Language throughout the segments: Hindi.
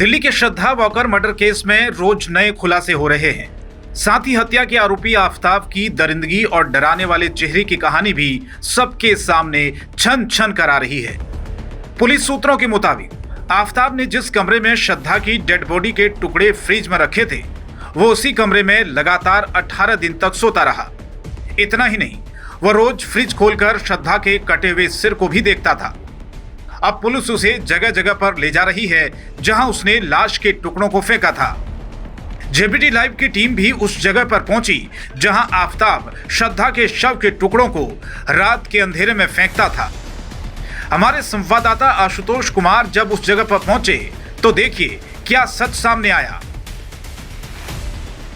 दिल्ली के श्रद्धा वॉकर मर्डर केस में रोज नए खुलासे हो रहे हैं। साथ ही हत्या के आरोपी आफताब की दरिंदगी और डराने वाले चेहरे की कहानी भी सबके सामने छन छन कर आ रही है। पुलिस सूत्रों के मुताबिक आफताब ने जिस कमरे में श्रद्धा की डेड बॉडी के टुकड़े फ्रिज में रखे थे, वो उसी कमरे में लगातार 18 दिन तक सोता रहा। इतना ही नहीं, वह रोज फ्रिज खोलकर श्रद्धा के कटे हुए सिर को भी देखता था। अब पुलिस उसे जगह जगह पर ले जा रही है जहां उसने लाश के टुकड़ों को फेंका था। जेबीटी लाइव की टीम भी उस जगह पर पहुंची जहां आफताब श्रद्धा के शव के टुकड़ों को रात के अंधेरे में फेंकता था। हमारे संवाददाता आशुतोष कुमार जब उस जगह पर पहुंचे तो देखिए क्या सच सामने आया।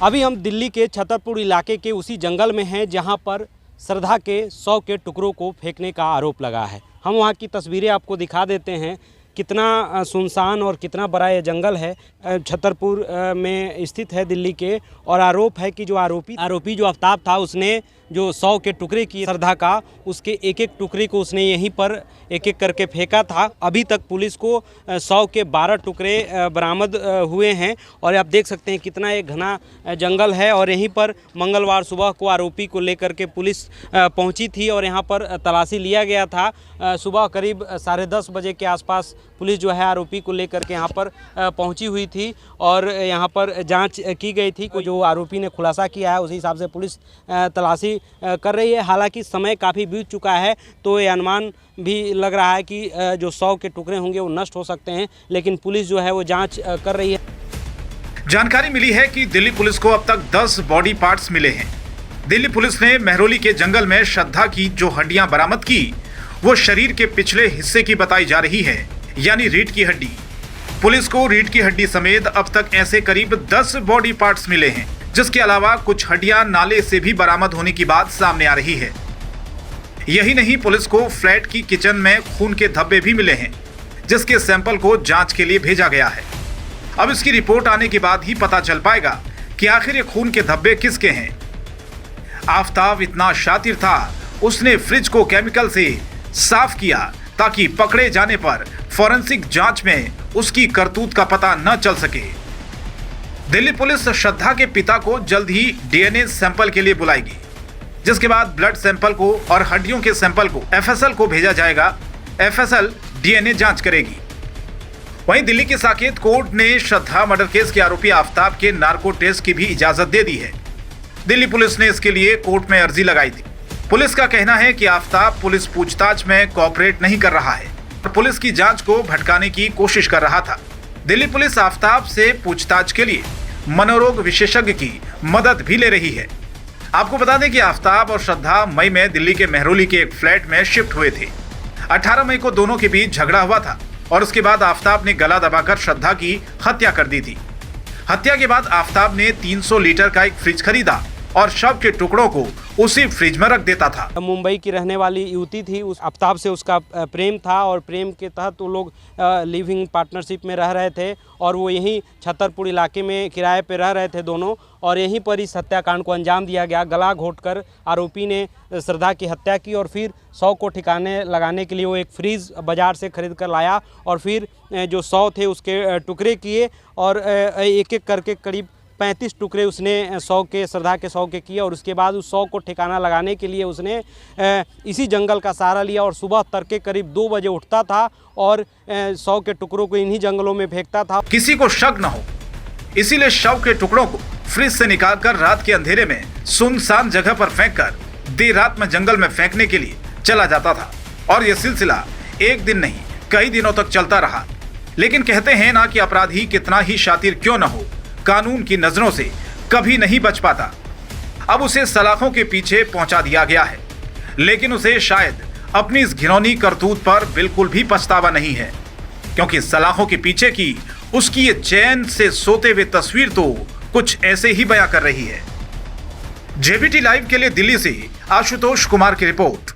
अभी हम दिल्ली के छतरपुर इलाके के उसी जंगल में हैं जहां पर श्रद्धा के 100 के टुकड़ों को फेंकने का आरोप लगा है। हम वहां की तस्वीरें आपको दिखा देते हैं। कितना सुनसान और कितना बड़ा ये जंगल है। छतरपुर में स्थित है दिल्ली के, और आरोप है कि जो आरोपी जो आफताब था, उसने जो 100 के टुकड़े किए श्रद्धा का, उसके एक एक टुकड़े को उसने यहीं पर एक एक करके फेंका था। अभी तक पुलिस को 100 के 12 टुकड़े बरामद हुए हैं और आप देख सकते हैं कितना एक घना जंगल है। और यहीं पर मंगलवार सुबह को आरोपी को लेकर के पुलिस पहुंची थी और यहां पर तलाशी लिया गया था। सुबह करीब 10:30 बजे के आसपास पुलिस जो है आरोपी को लेकर के यहाँ पर पहुंची हुई थी और यहाँ पर जांच की गई थी। जो आरोपी ने खुलासा किया है उसी हिसाब से पुलिस तलाशी कर रही है। हालांकि समय काफ़ी बीत चुका है तो ये अनुमान भी लग रहा है कि जो 100 के टुकड़े होंगे वो नष्ट हो सकते हैं, लेकिन पुलिस जो है वो जाँच कर रही है। जानकारी मिली है कि दिल्ली पुलिस को अब तक 10 बॉडी पार्ट्स मिले हैं। दिल्ली पुलिस ने मेहरौली के जंगल में श्रद्धा की जो हड्डियां बरामद की वो शरीर के पिछले हिस्से की बताई जा रही है, यानी रीढ़ की हड्डी। पुलिस को रीढ़ की हड्डी समेत अब तक ऐसे करीब 10 बॉडी पार्ट्स मिले हैं, जिसके अलावा कुछ हड्डियां नाले से भी बरामद होने की बात सामने आ रही है। यही नहीं, पुलिस को फ्लैट की किचन में खून के धब्बे भी मिले हैं, जिसके सैंपल को जांच के लिए भेजा गया है। अब इसकी रिपोर्ट आने के बाद ही पता चल पाएगा कि आखिर ये खून के धब्बे किसके हैं। आफताब इतना शातिर था, उसने फ्रिज को केमिकल से साफ किया ताकि पकड़े जाने पर फॉरेंसिक जांच में उसकी करतूत का पता न चल सके। दिल्ली पुलिस श्रद्धा के पिता को जल्द ही डीएनए सैंपल के लिए बुलाएगी, जिसके बाद ब्लड सैंपल को और हड्डियों के सैंपल को एफएसएल को भेजा जाएगा। एफएसएल डीएनए जांच करेगी। वहीं दिल्ली की साकेत कोर्ट ने श्रद्धा मर्डर केस के आरोपी आफताब के नार्को टेस्ट की भी इजाजत दे दी है। दिल्ली पुलिस ने इसके लिए कोर्ट में अर्जी लगाई थी। पुलिस का कहना है कि आफताब पुलिस पूछताछ में कोऑपरेट नहीं कर रहा है और पुलिस की जांच को भटकाने की कोशिश कर रहा था। दिल्ली पुलिस आफताब से पूछताछ के लिए मनोरोग विशेषज्ञ की मदद भी ले रही है। आपको बता दें कि आफताब और श्रद्धा मई में दिल्ली के मेहरौली के एक फ्लैट में शिफ्ट हुए थे। 18 मई को दोनों के बीच झगड़ा हुआ था और उसके बाद आफताब ने गला दबाकर श्रद्धा की हत्या कर दी थी। हत्या के बाद आफताब ने 300 लीटर का एक फ्रिज खरीदा और शव के टुकड़ों को उसी फ्रिज में रख देता था। मुंबई की रहने वाली युवती थी, उस आफताब से उसका प्रेम था और प्रेम के तहत वो लोग लिविंग पार्टनरशिप में रह रहे थे और वो यहीं छतरपुर इलाके में किराए पे रह रहे थे दोनों, और यहीं पर इस हत्याकांड को अंजाम दिया गया। गला घोंटकर आरोपी ने श्रद्धा की हत्या की और फिर 100 को ठिकाने लगाने के लिए वो एक फ्रीज बाजार से खरीद कर लाया और फिर जो 100 थे उसके टुकड़े किए और एक एक करके करीब 35 टुकड़े उसने 100 के श्रद्धा के 100 के किए और उसके बाद उस 100 को ठिकाना लगाने के लिए उसने इसी जंगल का सहारा लिया और सुबह तड़के करीब 2 बजे उठता था और 100 के टुकड़ों को इन्हीं जंगलों में फेंकता था। किसी को शक न हो, इसीलिए शव के टुकड़ों को फ्रिज से निकालकर रात के अंधेरे में सुनसान जगह पर फेंककर देर रात में जंगल में फेंकने के लिए चला जाता था। और यह सिलसिला एक दिन नहीं कई दिनों तक चलता रहा। लेकिन कहते हैं ना कि अपराधी कितना ही शातिर क्यों न हो, कानून की नजरों से कभी नहीं बच पाता। अब उसे सलाखों के पीछे पहुंचा दिया गया है, लेकिन उसे शायद अपनी इस घिनौनी करतूत पर बिल्कुल भी पछतावा नहीं है, क्योंकि सलाखों के पीछे की उसकी ये चैन से सोते हुए तस्वीर तो कुछ ऐसे ही बयां कर रही है। जेबीटी लाइव के लिए दिल्ली से आशुतोष कुमार की रिपोर्ट।